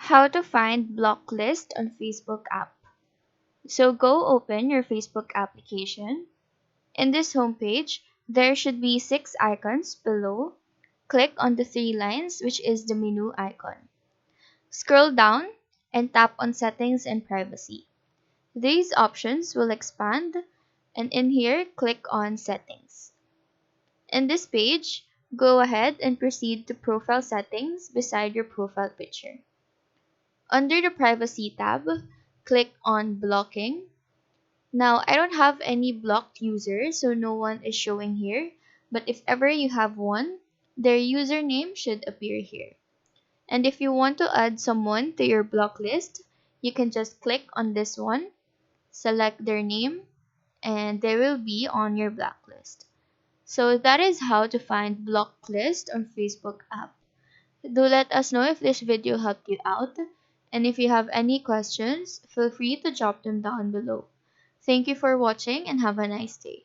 How to find block list on Facebook app. So go open your Facebook application. In this homepage, there should be 6 icons below. Click on the 3 lines, which is the menu icon. Scroll down and tap on Settings and Privacy. These options will expand, and in here, click on Settings. In this page, go ahead and proceed to Profile Settings beside your profile picture. Under the Privacy tab, click on Blocking. Now, I don't have any blocked users, so no one is showing here. But if ever you have one, their username should appear here. And if you want to add someone to your block list, you can just click on this one, select their name, and they will be on your blacklist. So that is how to find block list on Facebook app. Do let us know if this video helped you out. And if you have any questions, feel free to drop them down below. Thank you for watching and have a nice day.